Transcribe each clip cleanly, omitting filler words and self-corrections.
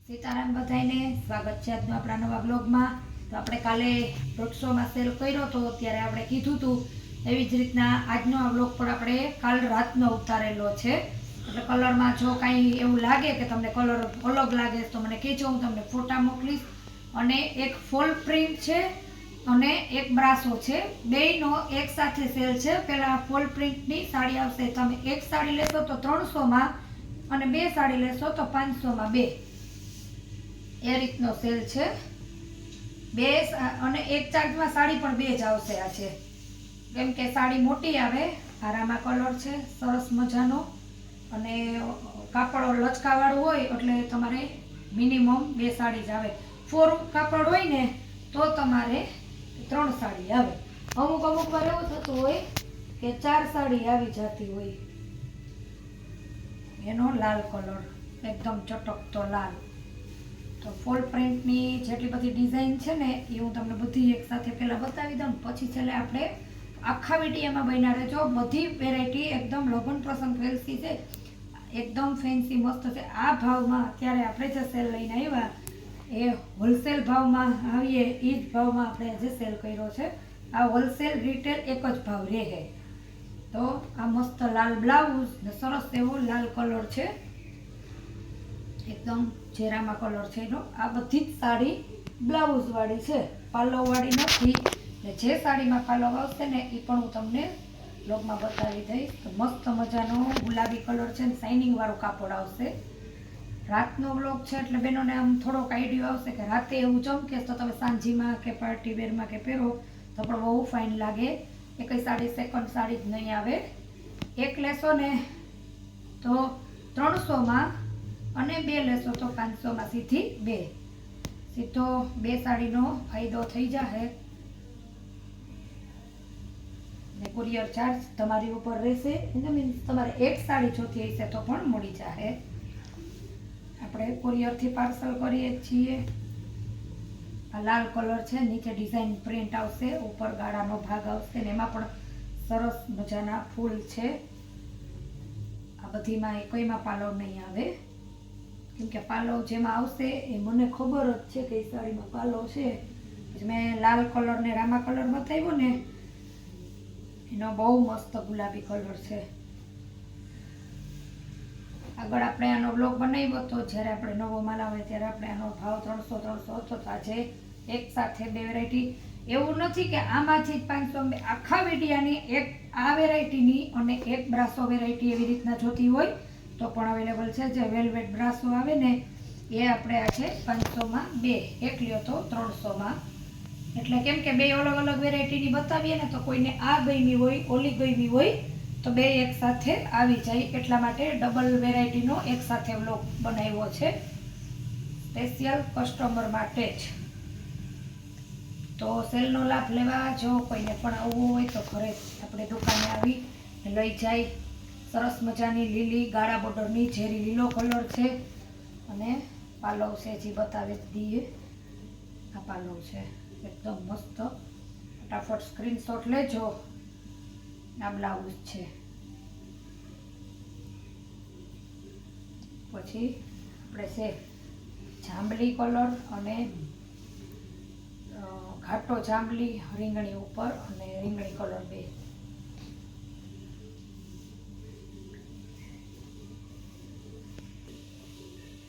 સીતારામ બધાઈને સ્વાગત છે આજનો આપણા નવા બ્લોગમાં। તો આપણે કાલે રોડશોમાં સેલ કર્યો તો ત્યારે આપણે કીધું હતું એવી જ રીતના આજનો આ બ્લોગ પણ આપણે કાલ રાતનો ઉતારેલો છે। એટલે કલરમાં જો કાંઈ એવું લાગે કે તમને કલર અલગ લાગે તો મને કહેજો, હું તમને ફોટા મોકલીશ। અને એક ફોલ પ્રિન્ટ છે અને એક બ્રાસો છે, બેયનો એક સાથે સેલ છે। પહેલા ફોલ પ્રિન્ટની સાડી આવશે, તમે એક સાડી લેશો તો 300માં અને બે સાડી લેશો તો 500માં બે, એ રીતનો સેલ છે। બે અને એક ચાર્જમાં સાડી પણ બે જ આવશે આજે, કેમ કે સાડી મોટી આવે। આરામાં કલર છે સરસ મજાનો અને કાપડ લચકાવાળું હોય એટલે તમારે મિનિમમ બે સાડી જ આવે। ફોરું કાપડ હોય ને તો તમારે 3 સાડી આવે। અમુક વાર એવું થતું હોય કે 4 સાડી આવી જતી હોય। એનો લાલ કલર એકદમ ચટકતો લાલ। તો ફોલ પ્રિન્ટની જેટલી બધી ડિઝાઇન છે ને એ હું તમને બધી એક સાથે પહેલાં બતાવી દઉં, પછી છેલ્લે આપણે આખા વિડીયોમાં બન્યા રહેજો। બધી વેરાયટી એકદમ લગ્ન પ્રસંગ ફેન્સી છે, એકદમ ફેન્સી મસ્ત છે। આ ભાવમાં અત્યારે આપણે જે સેલ લઈને આવ્યા એ હોલસેલ ભાવમાં આવીએ એ જ ભાવમાં આપણે આજે સેલ કર્યો છે। આ હોલસેલ રિટેલ એક જ ભાવ રહે। તો આ મસ્ત લાલ બ્લાઉઝ ને સરસ એવો લાલ કલર છે, એકદમ જેરામાં કલર છે એનો। આ બધી જ સાડી બ્લાઉઝ વાળી છે, પાલવ વાળી નથી। ને જે સાડીમાં પાલવ આવશે ને એ પણ હું તમને બ્લોગમાં બતાવી દઈશ। તો મસ્ત મજાનો ગુલાબી કલર છે, શાઇનિંગ વાળું કાપડ આવશે। રાતનો બ્લોગ છે એટલે બેનોને આમ થોડોક આઈડિયો આવશે કે રાતે એવું ચમકે તો તમે સાંજીમાં કે પાર્ટી વેરમાં કે પહેરો તો પણ બહુ ફાઇન લાગે। એકઈ સાડી સેકન્ડ સાડી જ નહીં આવે। એક લેશો ને તો 300માં અને બે લેશો તો 500માં સીધી બે, સીધો બે સાડીનો ફાયદો થઈ જશે। ને કુરિયર ચાર્જ તમારી ઉપર રહેશે, એટલે મીન્સ તમારે એક સાડી જોતી હશે તો પણ મળી જશે। આપણે કુરિયરથી પાર્સલ કરીએ છીએ। આ લાલ કલર છે, નીચે ડિઝાઇન પ્રિન્ટ આવશે, ઉપર ગાળાનો ભાગ આવશે ને એમાં પણ સરસ મજાના ફૂલ છે। આ બધીમાં એકઈમાં પાલવ નહીં આવે, કેમ કે પાલવ જેમાં આવશે એ મને ખબર જ છે કે એ સાડીમાં પાલવ છે। મેં લાલ કલર ને રામા કલર બતાવ્યો ને એનો બહુ મસ્ત ગુલાબી કલર છે। આગળ આપણે આનો બ્લોગ બનાવ્યો તો જ્યારે આપણે નવો માલ આવે ત્યારે આપણે આનો ભાવ 300 હતો। તો આજે એક સાથે બે વેરાયટી, એવું નથી કે આમાંથી જ 500, આખા વિડિયાની એક આ વેરાયટીની અને એક બ્રાસો વેરાયટી એવી રીતના જોતી હોય તો પણ અવેલેબલ છે। જે વેલ્વેટ બ્રાસો આવે ને એ આપણે આજે 500માં બે, એક લ્યો તો 300માં। એટલે કેમ કે બે અલગ અલગ વેરાયટીની બતાવીએ ને તો કોઈને આ ગમી હોય ઓલી ગમી હોય તો બે એક સાથે આવી જાય, એટલા માટે ડબલ વેરાયટીનો એક સાથે વ્લોગ બનાવ્યો છે સ્પેશિયલ કસ્ટમર માટે જ। તો સેલનો લાભ લેવા જો કોઈને પણ આવવું હોય તો ઘરે આપણે દુકાને આવી લઈ જાય। સરસ મજાની લીલી ગાળા બોર્ડરની ઝેરી લીલો કલર છે અને પાલવ છે જે બતાવી દઈએ। આ પાલવ છે એકદમ મસ્ત, ફટાફટ સ્ક્રીનશોટ લેજો। આ બ્લાઉઝ છે, પછી આપણે છે જાંબલી કલર અને ઘાટો જાંબલી રીંગણી ઉપર અને રીંગણી કલર બે।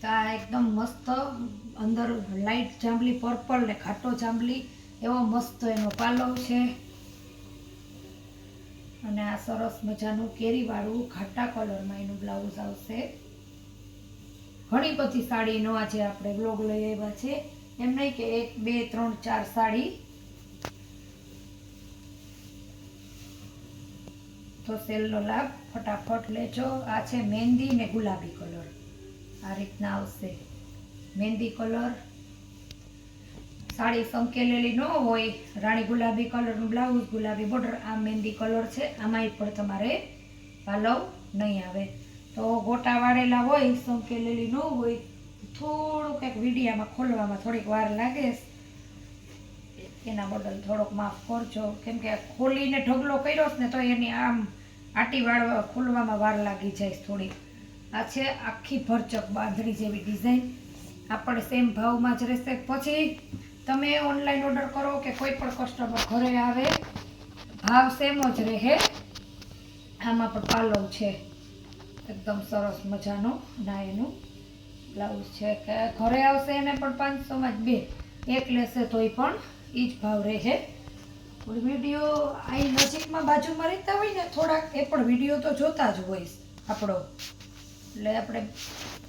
તો આ એકદમ મસ્ત અંદર લાઇટ જાંબલી પર્પલ ને ઘાટો જાંબલી એવો મસ્ત એનો પાલવ છે અને આ સરસ મજાનું કેરીવાળું ઘાટા કલરમાં એનું બ્લાઉઝ આવશે। ઘણી બધી સાડીનો આજે આપણે બ્લોગ લઈ આવ્યા છે, એમ નહીં કે 1 2 3 4 સાડી। તો સેલનો લાભ ફટાફટ લેજો। આ છે મહેંદી ને ગુલાબી કલર, આ રીતના આવશે મહેંદી કલર। સાડી સંકેલેલી ન હોય, રાણી ગુલાબી કલરનું બ્લાઉઝ, ગુલાબી બોર્ડર, આ મહેંદી કલર છે। આમાંય પણ તમારે પાલવ નહીં આવે। તો ગોટા વાળેલા હોય, સંકેલેલી ન હોય, થોડુંક એક વિડીયામાં ખોલવામાં થોડીક વાર લાગે, એના બદલ થોડોક માફ કરજો, કેમ કે ખોલીને ઢગલો કર્યો ને તો એની આમ આટી વાળવા ખોલવામાં વાર લાગી જાય થોડીક। આ છે આખી ભરચક બાંધણી જેવી ડિઝાઇન, આપણે સેમ ભાવમાં જ રહેશે. પછી તમે ઓનલાઈન ઓર્ડર કરો કે કોઈ પણ કસ્ટમર ઘરે આવે ભાવ સેમ જ રહે. આમાં પણ પાલવ છે એકદમ સરસ મજાનો ના એનું બ્લાઉઝ છે કે ઘરે આવશે એને પણ 500માં જ 2 એક લેશે તોય પણ એ જ ભાવ રહે. વિડીયો અહીં નજીકમાં બાજુમાં રહેતા હોય ને થોડાક એ પણ વિડીયો તો જોતા જ હોય આપણો, એટલે આપણે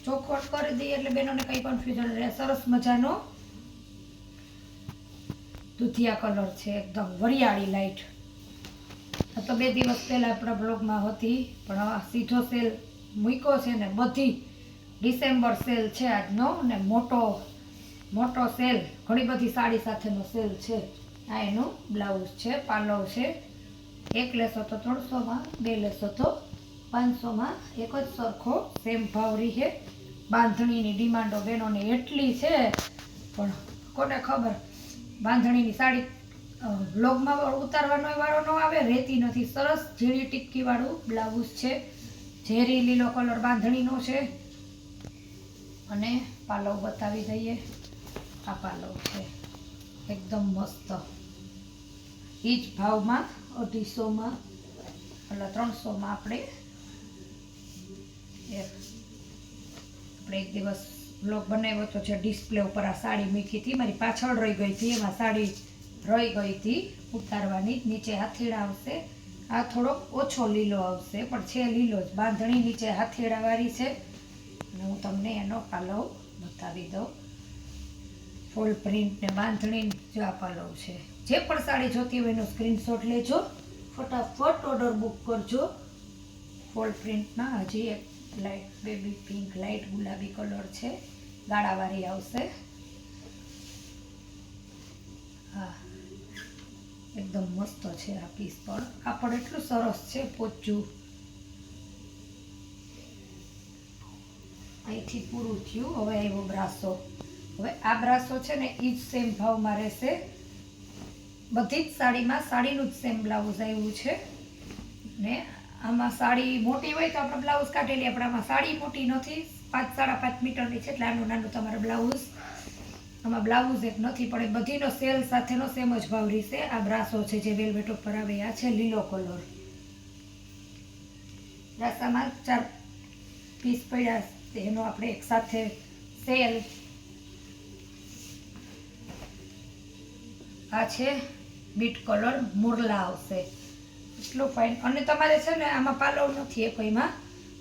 ચોખવટ કરી દઈએ એટલે બેનોને કંઈ કન્ફ્યુઝન રહે. સરસ મજાનો દૂધિયા કલર છે એકદમ વરિયાળી લાઈટ. આ તો 2 દિવસ પહેલાં આપણા બ્લોગમાં હતી પણ આ સીધો સેલ મૂક્યો છે ને બધી ડિસેમ્બર સેલ છે આજનો ને મોટો સેલ ઘણી બધી સાડી સાથેનો સેલ છે. આ એનું બ્લાઉઝ છે, પાલવ છે. એક લેશો તો 300માં, 2 લેશો તો 500માં. એક જ સરખો સેમ ભાવ રહે. બાંધણીની ડિમાન્ડો બહેનોને એટલી છે પણ કોને ખબર બાંધણીની સાડી બ્લોગમાં ઉતારવાનો વાળો ન આવે, રહેતી નથી. સરસ ઝીણી ટિક્કીવાળું બ્લાઉઝ છે, ઝેરી લીલો કલર બાંધણીનો છે. અને પાલવ બતાવી દઈએ. આ પાલવ છે એકદમ મસ્ત. એ જ ભાવમાં 250માં એટલે 300માં આપણે એક દિવસ બ્લોગ બનાવ્યો તો જે ડિસ્પ્લે ઉપર આ સાડી મૂકી હતી, મારી પાછળ રહી ગઈ હતી, એમાં સાડી રહી ગઈ હતી ઉતારવાની. નીચે હાથીડા આવશે, આ થોડોક ઓછો લીલો આવશે પણ છે લીલો જ. બાંધણી નીચે હાથીડાવાળી છે અને હું તમને એનો પાલવ બતાવી દઉં. ફૂલ પ્રિન્ટ ને બાંધણી જો આ પાલવ છે. જે પણ સાડી જોતી હોય એનો સ્ક્રીનશોટ લેજો, ફટાફટ ઓર્ડર બુક કરજો. ફૂલ પ્રિન્ટમાં હજી એક લાઇટ બેબી પિંક લાઇટ ગુલાબી કલર છે, ગાળાવાળી આવશે. હા એકદમ મસ્ત છે આ પીસ પણ. કાપડ એટલું સરસ છે પોચું. અહીંથી પૂરું થયું. હવે આવ્યો બ્રાસો. હવે આ બ્રાસો છે ને એ જ સેમ ભાવમાં રહેશે. બધી જ સાડીમાં સાડીનું જ સેમ બ્લાઉઝ આવ્યું છે ને આમાં સાડી મોટી હોય તો આપણે બ્લાઉઝ કાઢી લઈએ, પણ આમાં સાડી મોટી નથી, 5 સાડા 5 મીટરની છે એટલે નાનું તમારે બ્લાઉઝ. આમાં બ્લાઉઝ એક નથી પણ એ બધીનો સેલ સાથેનો સેમ જ ભાવ રહેશે. આ બ્રાસો છે જે વેલ્વેટ ઉપર આવે, આ છે લીલો કલર. બ્રાસામાં 4 પીસ પડ્યા એનો આપણે એક સાથે સેલ. આ છે બીટ કલર મુરલા આવશે, એટલું ફાઇન. અને તમારે છે ને આમાં પાલવ નથી એ કોઈમાં,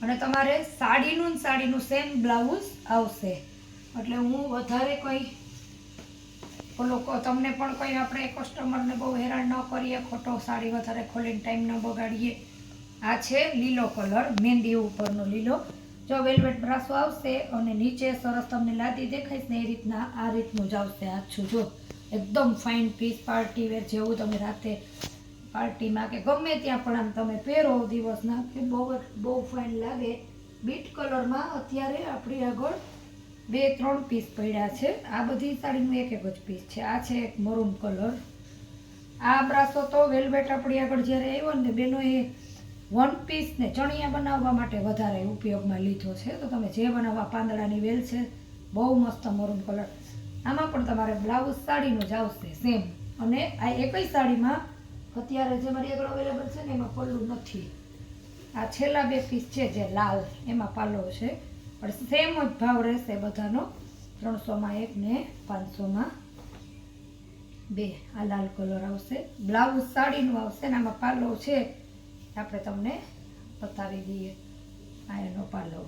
અને તમારે સાડીનું સેમ બ્લાઉઝ આવશે. એટલે હું વધારે કોઈ લોકો તમને પણ કોઈ આપણે કસ્ટમરને બહુ હેરાન ન કરીએ, ખોટો સાડી વધારે ખોલીને ટાઈમ ન બગાડીએ. આ છે લીલો કલર, મહેંદી ઉપરનો લીલો. જો વેલ્વેટ બ્રાસો આવશે અને નીચે સરસ તમને લાદી દેખાઈશ ને એ રીતના આ રીતનું જ આવશે આછું. જો એકદમ ફાઇન પીસ, પાર્ટી વેર જેવું તમે રાતે પાર્ટીમાં કે ગમે ત્યાં પણ આમ તમે પહેરો દિવસના કે બહુ ફાઇન લાગે. બીટ કલરમાં અત્યારે આપણી આગળ 2-3 પીસ પડ્યા છે. આ બધી સાડીનું એક જ પીસ છે. આ છે એક મરૂન કલર. આ બ્રાસો તો વેલ્વેટ આપણી આગળ જ્યારે આવ્યો ને બેનો એ 1 પીસ ને ચણિયા બનાવવા માટે વધારે ઉપયોગમાં લીધો છે. તો તમે જે બનાવવા, પાંદડાની વેલ છે, બહુ મસ્ત મરૂન કલર. આમાં પણ તમારે બ્લાઉઝ સાડીનું જ આવશે સેમ. અને આ એકઈ સાડીમાં અત્યારે જે મારી આગળ અવેલેબલ છે ને એમાં પલ્લું નથી. આ છેલ્લા 2 પીસ છે જે લાલ, એમાં પાલવ છે પણ સેમ જ ભાવ રહેશે બધાનો. 300માં 1 ને 500માં 2. આ લાલ કલર આવશે, બ્લાઉઝ સાડીનું આવશે ને આમાં પાલવ છે આપણે તમને બતાવી દઈએ. આ એનો પાલવ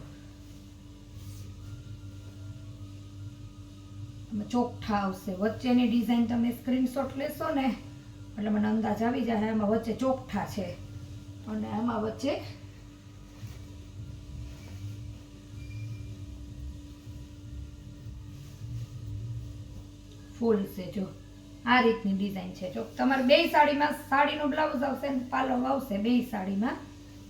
ચોકઠા આવશે. વચ્ચેની ડિઝાઇન તમે સ્ક્રીનશોટ લેશો ને એટલે મને અંદાજ આવી જાય. એમાં વચ્ચે ચોકઠા છે અને આમાં વચ્ચે ફૂલ છે. જો આ રીતની ડિઝાઇન છે. જો તમારે 2 સાડીમાં સાડીનો બ્લાઉઝ આવશે ને પાલવ આવશે 2 સાડીમાં.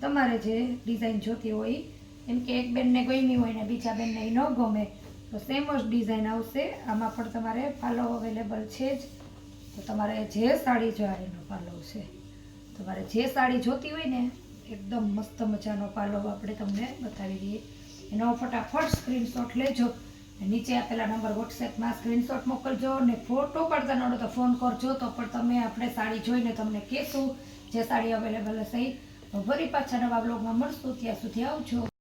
તમારે જે ડિઝાઇન જોતી હોય, એમ કે એક બેનને ગમી હોય ને બીજા બેનને ન ગમે તો સેમ જ ડિઝાઇન આવશે. આમાં પણ તમારે પાલવ અવેલેબલ છે જ. તો તમારે જે સાડી જોઈએ એનો પાલવ છે. તમારે જે સાડી જોતી હોય ને એકદમ મસ્ત મજાનો પાલવ આપણે તમને બતાવી દઈએ. એનો ફટાફટ સ્ક્રીનશોટ લેજો નીચે આપેલા નંબર વોટ્સએપમાં સ્ક્રીનશોટ મોકલજો ને ફોટો પડતા નડો તો ફોન કરજો, તો પણ તમે આપણે સાડી જોઈને તમને કહેશું જે સાડી અવેલેબલ હશે. ફરી પાછા નવા બ્લોગમાં મળશું, ત્યાં સુધી આવજો.